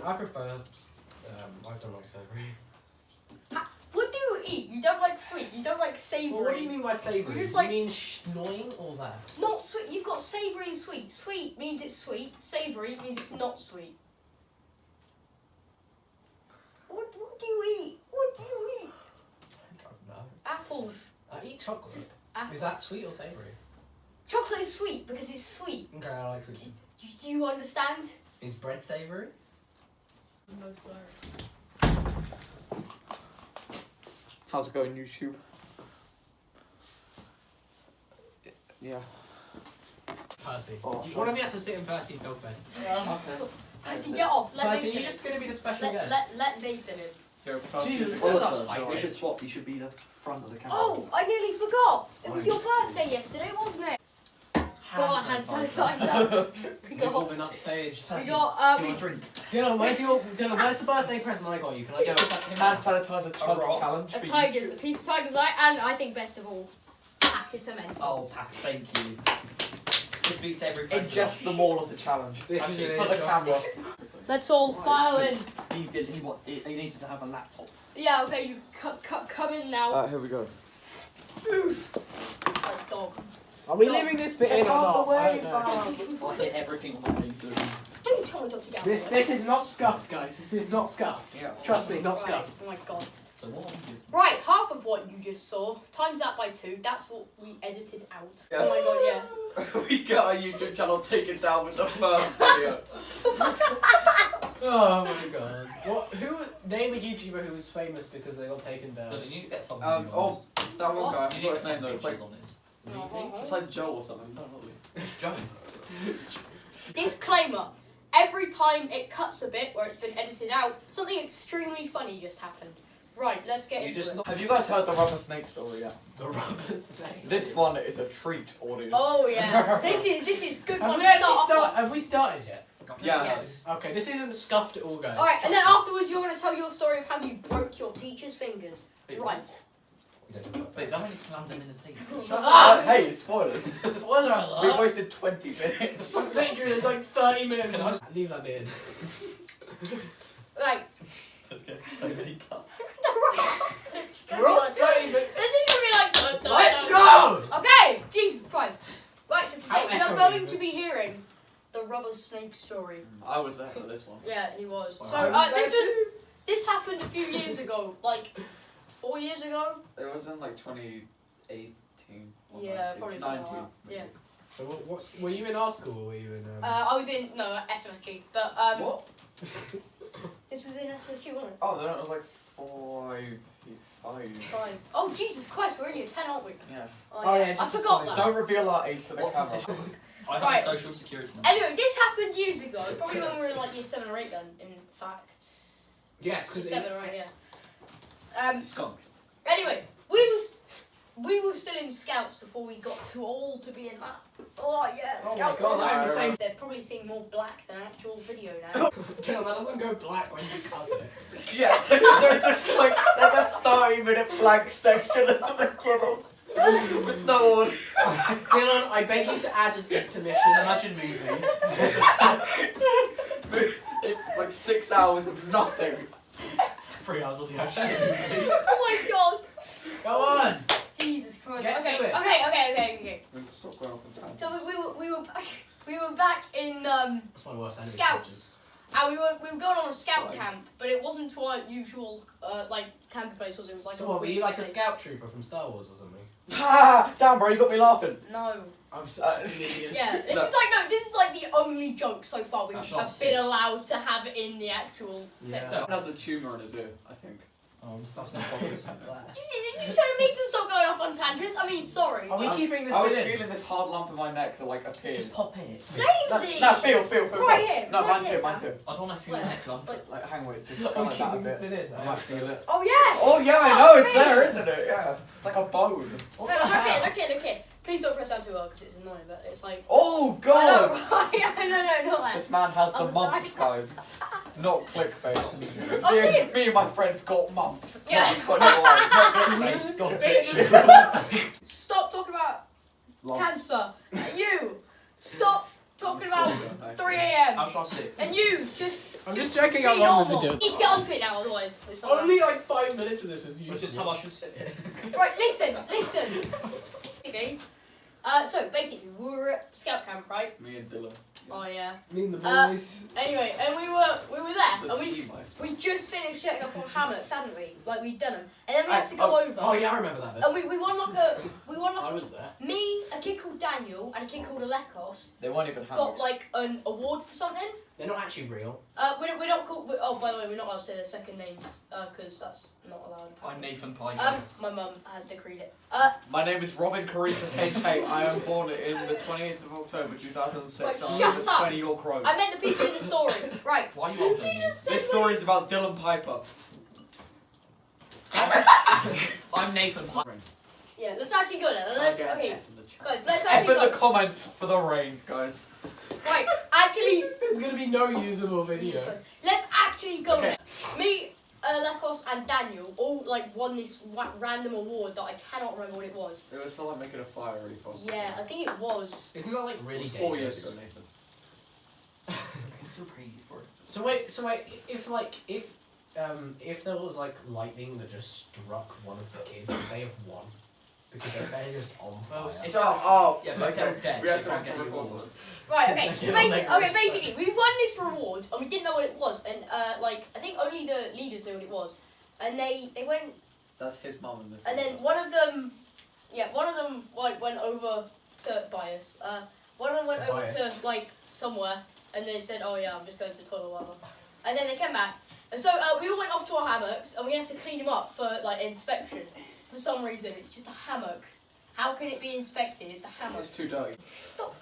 I prefer. I don't like savoury. What do you eat? You don't like sweet. You don't like savoury. Well, what do you mean by savoury? You just You like- mean annoying or that? Not sweet. You've got savoury and sweet. Sweet means it's sweet. Savoury means it's not sweet. What do you eat? What do you eat? I don't know. Apples. I eat chocolate. Just apples. Is that sweet or savoury? Chocolate is sweet because it's sweet. Okay, I like sweet. Do you understand? Is bread savoury? Most How's it going, YouTube? Yeah. Percy. Oh, You sorry. one of you has to sit in Percy's dog bed. Okay. Percy, get off. Let Percy, Nathan you're just going to be the special in. guest. Let Nathan in. Jesus, Well, that's a listen, height we should range. swap. You should be the front of the camera. Oh, I nearly forgot. It was Fine. your birthday yesterday, wasn't it? Got a hand sanitizer. we We've all got. been upstaged. We got. Do you want a drink? Dylan, where's the birthday present I got you? Can I give that to him? Hand sanitizer rock. challenge. A for tiger, YouTube. a piece of tiger's eye, and I think best of all, packet of Mentos. Oh, Pack, thank you. This beats every Ingest them all as a challenge. This Actually, is For the camera. Let's all file in. He needed to have a laptop. Yeah, okay, you come in now. Here we go. Oh, dog. Are we No. leaving this bit in Get or out not? the way, I don't know. fam. I hit everything on my Zoom. Don't tell me not to get out This of the way. is not scuffed, guys. This is not scuffed. Yeah. Trust me, not Right, scuffed. oh my god. So what? Right, half of what you just saw, times that by 2, that's what we edited out. Yeah. Oh my god, yeah. We got our YouTube channel taken down with the first video. Oh my god. Name a YouTuber who was famous because they got taken But down. you need to get some. That one guy, I You forgot need his to name though. It's like on this. it's like Joe or something. No, not really. Joe. Disclaimer. Every time it cuts a bit where it's been edited out, something extremely funny just happened. Right, let's get You into just it. not Have you guys heard the rubber snake story yet? the rubber snake. This one is a treat, audience. Oh yeah, this is good Have one we to actually start off started? Have we started yet? Yeah. Yes. Okay, this isn't scuffed at all, guys. Alright, and then afterwards you're going to tell your story of how you broke your teacher's fingers. Right. Wait, somebody slammed him in the teeth. Shut up! Hey, spoilers. Spoiler alert! We've wasted 20 minutes. Literally, there's like 30 minutes. Can I- Leave that bit in. Right. There's going to be so many cuts. We're on 30 minutes. This is going to be like... Let's go! Okay, Jesus Christ. Right, so today How we are echoey going is to this? be hearing the rubber snake story. I was there for this one. Yeah, he was. Wow. So I was there this happened a few years ago, like 4 years ago. It was in like 2018. Or Yeah, 19. probably something 19. like that. Yeah. So were you in our school or were you in... I was in SMSG, but What? this was in SMSG, wasn't it? Oh, then it was like 5. 5. Oh Jesus Christ, we're in year 10, aren't we? Yes. Oh, yeah, I just forgot explain. that. Don't reveal our age to the What camera. position? I have Right. a social security number. Anyway, this happened years ago, probably when we were in like year 7 or 8 then, in fact. Yes, Year because... 7 or 8, yeah. Skunk. Anyway, we were still in Scouts before we got too old to be in that. Oh yeah, Oh my Scout God, Corps. that's the same- They're probably seeing more black than actual video now. Dylan, that doesn't go black when you cut it. Yeah, they're just like, there's a 30-minute blank section at the beginning. With no audio. Dylan, I beg you to add an intermission. Imagine movies. It's like 6 hours of nothing. 3 hours of the action. Oh my god! Go on! Jesus Christ. Get okay, to it. okay. Stop going off on tangents. So we were back in That's my worst enemy. Scouts. And we were going on a scout Sorry. camp, but it wasn't to our usual like camping place, was it? It was like So a what, were you like a place. scout trooper from Star Wars or something? Ah, damn, bro, you got me laughing. No. I'm such an idiot. Yeah, this No. is like this is like the only joke so far we've That's not been sick. allowed to have in the actual thing. Yeah. No, has a tumour in his ear, I think. Oh, That's not probably like that. You telling me to stop going off on tangents? I mean, sorry. Are we keeping this I was bit in? feeling this hard lump in my neck that like appeared. Just pop it. Samesies! No, feel. Right here, No, right mine's here, here, mine's fam. here. I don't want to feel Where? a neck lump. Like, hang wait, just Are go we like that a keeping this bit. bit in? I might feel it. Oh yeah! Oh yeah, I know, it's there, isn't it? Yeah. It's like a bone. What No, the hell? look here. Please don't press down too well because it's annoying, but it's like. Oh I god! know, right? No, not that. This man has the I'm mumps, sorry. guys. Not clickbait. Oh, me, see? me and my friends got mumps. Yeah. Not 21. Not clickbait. God, Stop talking about Lumps. cancer. You! Stop talking I'm about still 3 a.m. How shall I sit? and you just I'm just checking be how long we've normal. been Need doing. to get onto it now, otherwise. It's not Only like 5 minutes of this is Which is usual. how I should sit. Right, listen. Okay. So basically, we were at scout camp, right? Me and Dylan. Oh yeah. Me and the Uh, boys. Anyway, and we were there, The and we G-Meister. just finished setting up on hammocks, hadn't we? Like we'd done them, and then we had to go over. Oh yeah, I remember that bit. And we won like I was there. me, a kid called Daniel, and a kid called Alekos They weren't even got hammocks. like an award for something. They're not actually real. We're not called. Oh, by the way, we're not allowed to say their second names because that's not allowed. I'm Nathan Pike. My mum has decreed it. My name is Robin Karifa St. Tate. I am born in the 28th of October 2006. Wait, I'm shut with up. 20 York Road. I meant the people in the story. Right. Why are you older than me? This story is about Dylan Piper. I'm Nathan Pike. Yeah, let's actually go there. I'll get an Okay, F in the chat. guys, let's F actually in the go. comments for the rain, guys. Right, actually, There's gonna be no usable video. let's actually go Okay. there. Me, Lekos, and Daniel all like won this random award that I cannot remember what it was. It was for like making a fire really fast. Yeah, I think it was. Isn't that like It really was 4 years dangerous? ago, Nathan. It's so crazy for it. So wait, if there was like lightning that just struck one of the kids, would they have won? Because they're just on fire. It's Yeah, but they're dead, We have so to you can't get record the award. it. Right, okay. So Yeah, basically, we won this reward and we didn't know what it was, and like I think only the leaders knew what it was, and they went, That's his mum and this. and then one of them like went over to bias. One of them went over Bias. to like somewhere, and they said, "Oh yeah, I'm just going to the toilet or whatever," and then they came back, and so we all went off to our hammocks, and we had to clean them up for like inspection. For some reason, it's just a hammock. How can it be inspected? It's a hammock. It's too dirty. Stop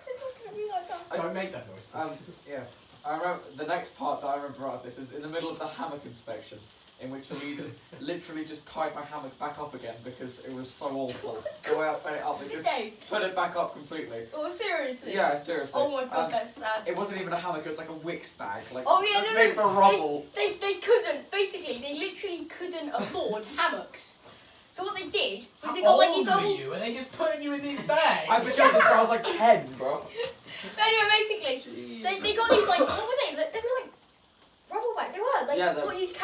looking at me like that. Don't make that noise. please. Yeah. I remember the next part that I remember out of this is in the middle of the hammock inspection, in which the leaders literally just tied my hammock back up again because it was so awful. The way I put it up, they just Okay. put it back up completely. Oh, seriously? Yeah, seriously. Oh my god, that's sad. It wasn't even a hammock, it was like a Wix bag. Like, Oh, yeah, it's no, made no, for rubble. They couldn't, basically, they literally couldn't afford hammocks. So what they did was they How got like old these were old... you? Are they just putting you in these bags? I've been doing this since I was like 10, bro. But anyway, basically, they got these like, what were they? They were like rubble bags. They were like Yeah, what you'd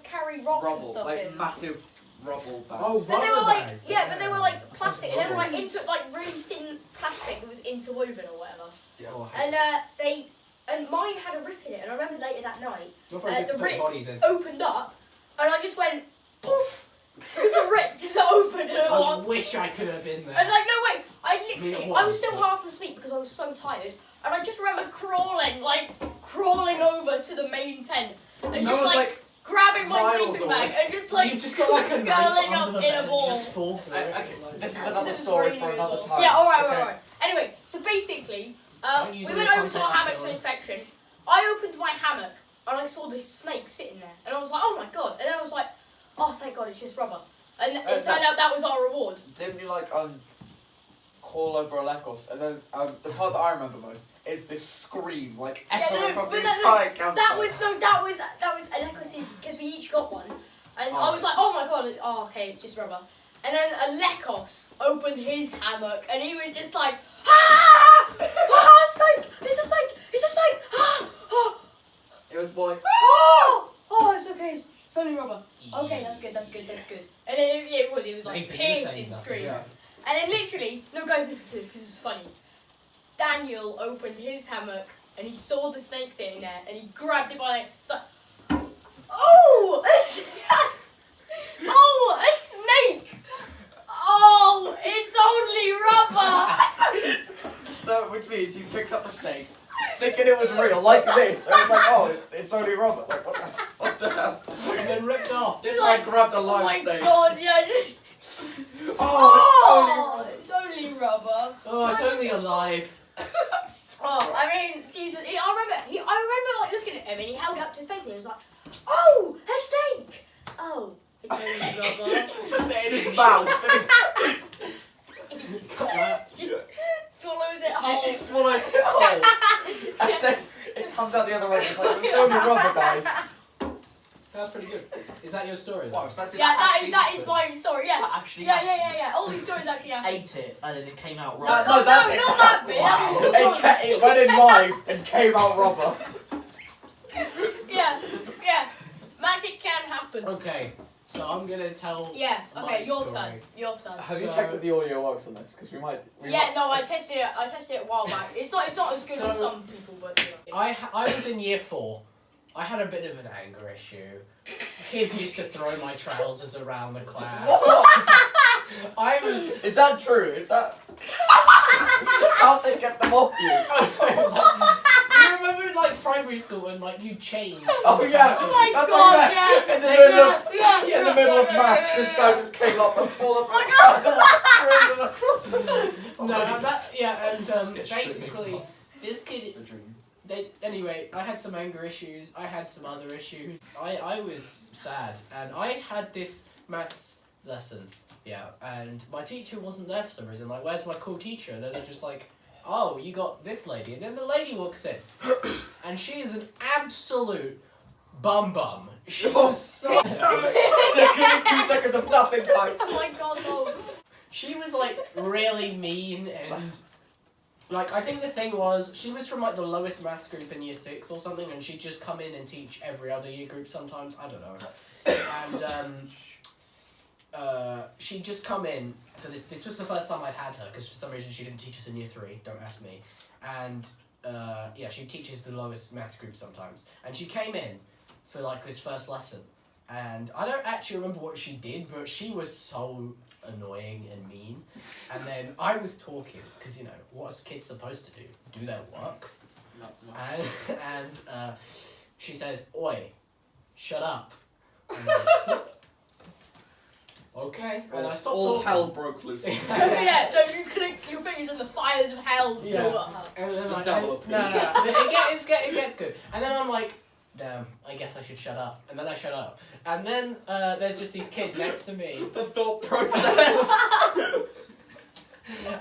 carry rocks and Rubble, stuff like in. massive rubble bags. Oh, But they were rubber like, bags, yeah, but they were like yeah. plastic, and they were like really thin plastic that was interwoven or whatever. Oh, And mine had a rip in it, and I remember later that night, your friends have the to put rip bodies in. opened up, and I just went poof. It was a rip, just opened, and I I was wish I could have been there. and like no way, I was still What? half asleep because I was so tired, and I just remember crawling over to the main tent, and That just was like grabbing my miles sleeping away. bag and just like You've just got like a knife curling under up the in bed a ball. and you just fall through it. Okay, this is Because another it was story raining for as another well. time. Yeah, alright. Okay. Anyway, so basically, Don't we use went all the over to our content hammock that for way. inspection. I opened my hammock and I saw this snake sitting there, and I was like, oh my god! And then I was like, oh thank god, it's just rubber. And it turned out that was our reward. Didn't you like call over Alekos, and then the part that I remember most is this scream like Yeah, echoing no, across the but that- entire campsite. That was Alekos's, because we each got one, and I was like, oh my god, okay, it's just rubber. And then Alekos opened his hammock, and he was just like, ah, snake, it's a snake, it's a snake, ah, It was more like it's okay, it's only rubber. Okay, that's good. And it was like Nathan, you're piercing saying that, scream. yeah. And then literally, no guys, listen to this because it's funny. Daniel opened his hammock and he saw the snake sitting there and he grabbed it by the neck. It's like, oh, a snake! Oh, it's only rubber! So, which means you picked up the snake, thinking it was real, like this, and it's like, oh, it's only rubber. Like, what the hell? And then ripped off. This Like, guy grabbed a Oh live my snake. god, yeah, just. Oh, It's only rubber. Oh, it's only alive. Oh, I mean, Jesus. I remember like looking at him and he held it up to his face and he was like, oh, a snake! Oh, it's only rubber. Puts it in his mouth. Got that. Just swallows it whole. He swallows it whole. And then it comes out the other way. It's like, it's only rubber, guys. That's pretty good. Is that your story? Wow, so did Yeah, actually that is happen? my story. Yeah. That actually Yeah. All these stories actually happen. ate it and then it came out No, right. no, No, that- not that bit. Wow. It went in live and came out rubber. Yeah. Magic can happen. Okay, so I'm gonna tell. Yeah. My Okay, your story. turn. Your turn. Have you So- checked that the audio works on this? Because we might. Yeah, no, I tested it. I tested it a while back. It's not as good as So- some people, but you know. I was in year 4. I had a bit of an anger issue. Kids used to throw my trousers around the class. I was. Is that true? Is that? How'd they get them off you? Do you remember like primary school when like you changed? Oh yeah. Oh my That's god, like yeah. that. In the middle of. Yeah, In the middle of math, this guy just came up and pulled up my trousers and across the No, that yeah, and Get straight basically made this kid. A dream. Anyway, I had some anger issues. I had some other issues. I was sad, and I had this maths lesson. Yeah, and my teacher wasn't there for some reason. Like, where's my cool teacher? And then they're just like, oh, you got this lady. And then the lady walks in, and she is an absolute bum. She was so. There's gonna be 2 seconds of nothing, guys. Oh my god, no. She was like really mean and. Like, I think the thing was, she was from like the lowest maths group in year 6 or something, and she'd just come in and teach every other year group sometimes, I don't know. And, she'd just come in for this was the first time I'd had her, because for some reason she didn't teach us in year 3, don't ask me. And, yeah, she teaches the lowest maths group sometimes. And she came in for like this first lesson, and I don't actually remember what she did, but she was so annoying and mean. And then I was talking, because you know what's kids supposed to do their work. No. And she says, oi, shut up. And I'm like, okay, and I stopped All talking. hell broke loose. Yeah, no, you couldn't. Your fingers in the fires of hell. Yeah. flew at her. And then The like, devil no, appears. it gets good. And then I'm like, damn, I guess I should shut up. And then I shut up. And then there's just these kids next to me. The thought process.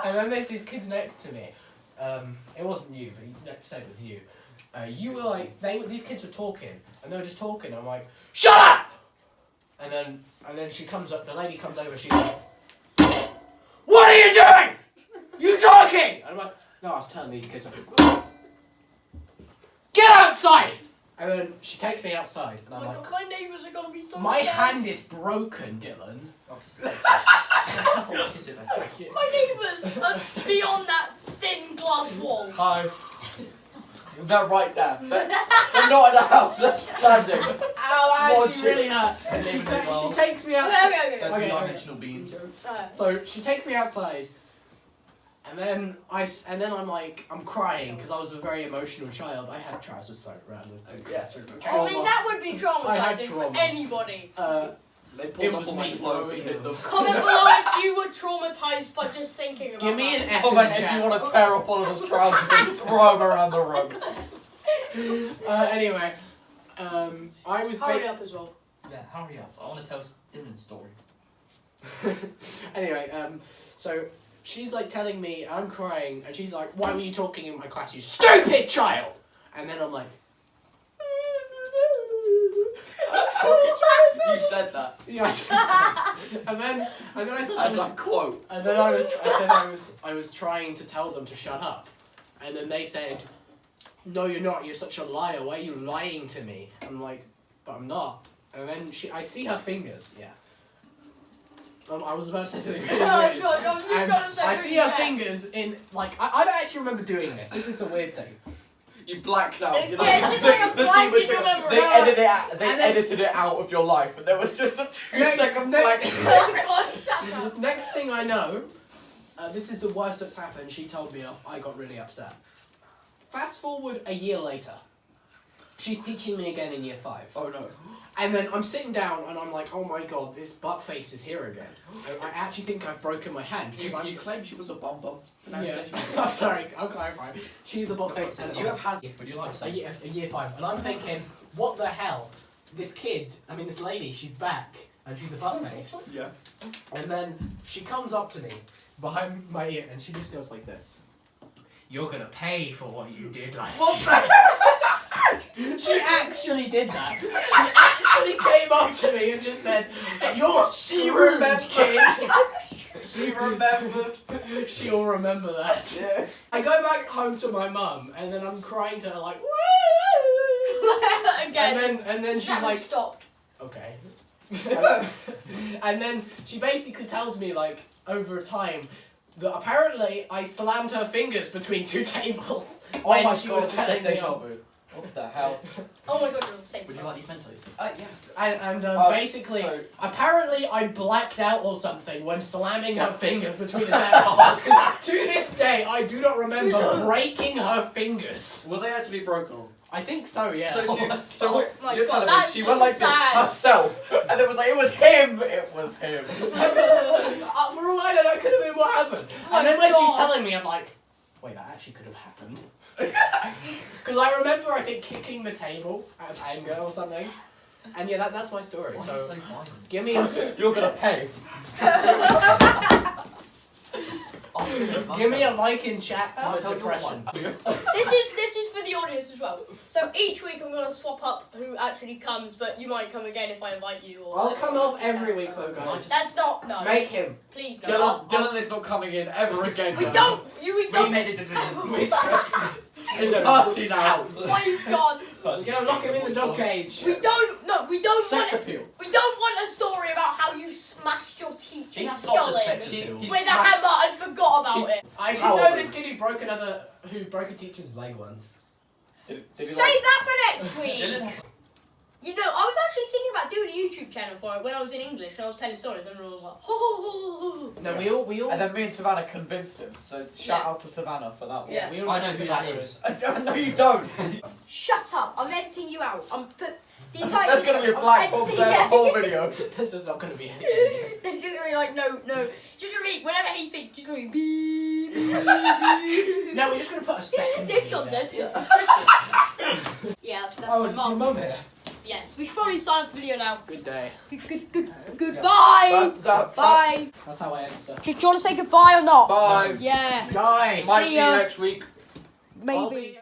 And then there's these kids next to me. It wasn't you, but let's say it was you. You were like, these kids were talking, and they were just talking. And I'm like, shut up! And then she comes up. The lady comes over. She's like, what are you doing? You talking? And I'm like, no, I was telling these kids. Get outside! And then she takes me outside, and Oh I'm my like, god, my neighbours are gonna be so my scared. hand is broken, Dylan. Oh, kiss it. Oh, kiss it. Thank you. My neighbours are beyond that thin glass wall. Hi. They're right there. They're not in a house. They're standing. Ow, that More actually really hurt. They She, never did well. she takes me Okay, outside. okay. They're Okay, two-dimensional beings. So she takes me outside, and then I'm like, I'm crying because I was a very emotional child. I had trousers thrown around the Yes. I mean, that would be I had traumatising for trauma. anybody. They It pulled was up all my me clothes throwing and hit them. Comment below if you were traumatised by just thinking about Give me an that. F in Comment the if you chat. want to tear off all of his trousers and throw them around the room. Anyway, I was. Hurry up as well. Yeah, hurry up. I want to tell Dylan's story. Anyway, so she's like telling me, I'm crying, and she's like, why were you talking in my class, you stupid child? And then I'm like, You said that. yeah. and then I said I And was, that quote. and then I was trying to tell them to shut up, and then they said, no, you're not. You're such a liar. Why are you lying to me? I'm like, but I'm not. And then I see her fingers. Yeah. I was about to say something really Oh weird. god, I was just And gonna say. I see her yeah. fingers in, like, I don't actually remember doing this. This is the weird thing. You blacked out. It's- You know, yeah, it's just like a blank in your memory. They edited it out. They And then- edited it out of your life, and there was just a 2-second No, no. blank. Oh god, shut up. Next thing I know, this is the worst that's happened. She told me off. I got really upset. Fast forward a year later. She's teaching me again in year 5. Oh no. And then I'm sitting down and I'm like, oh my god, this butt face is here again. I actually think I've broken my hand. Because You claimed she was a bum bum. Yeah. I'm sorry, I'll clarify. She's a butt face. You have hands. Would you like to a year 5. And I'm thinking, what the hell? This lady, she's back. And she's a butt face. Yeah. And then she comes up to me behind my ear and she just goes like this. You're gonna pay for what you did last year. She actually did that. She literally came up to me and just said, "You're screwed, kid." She remembered. She'll remember that. Yeah. I go back home to my mum, and then I'm crying to her like, "Woo!" Again. And then she's That like, stopped. okay. And then she basically tells me, like, over time, that apparently I slammed her fingers between two tables Oh when my she god, was it's telling me deja off. vu. What the hell? Oh my god, you're the same. Would you like these Mentos? Yeah. And Oh, basically, so- apparently I blacked out or something when slamming her fingers between the tables. To this day, I do not remember breaking her fingers. Were they actually broken? I think so, yeah. So Oh my you're God, telling me that's she went like sad. this herself, and it was like, it was him! It was him. For all I know, that could have been what happened. Oh And then my when she's God. telling me, I'm like, wait, that actually could have happened. Because I remember, I think, kicking the table out of anger or something. And yeah, that's my story. Why So, are you so violent? give me a, You're gonna pay. give me a like in chat I'll for tell you depression. This is for the audience as well. So each week I'm gonna swap up who actually comes, but you might come again if I invite you. Or I'll come off every week though, guys. That's not no. Make him. Please don't. Dylan is not coming in ever again. We guys. don't. We We don't. made a decision. It's a party now. Oh my god. We're gonna lock him in the dog cage. We don't. No, we don't Sex want. appeal. We don't want a story about how you smashed your teacher's He's skull not a sex in appeal. He with a smashed- hammer and forgot about it. I How did know old this is kid who broke a teacher's leg once. Did he Save like, that for next week. Dylan- You know, I was actually thinking about doing a YouTube channel for it when I was in English and I was telling stories and everyone was like, ho ho ho ho. No, Yeah. we all. and then me and Savannah convinced him. So shout Yeah. out to Savannah for that one. Yeah. we all I know who that Savannah is. No, you don't. Shut up! I'm editing you out. I'm for the entire. There's gonna be a black box there the whole video. This is not gonna be anything. There's just gonna be like no. Just gonna be whenever he speaks, just gonna be beep. No, we're just gonna put a second. This video there. content. Yeah, that's Oh, my it's your mum. mum here. Yes, we should probably sign off the video now. Good day. Goodbye. Bye. That's how I end stuff. Do you want to say goodbye or not? Bye. Yeah. Guys. Might See see you ya. next week. I'll Maybe. be-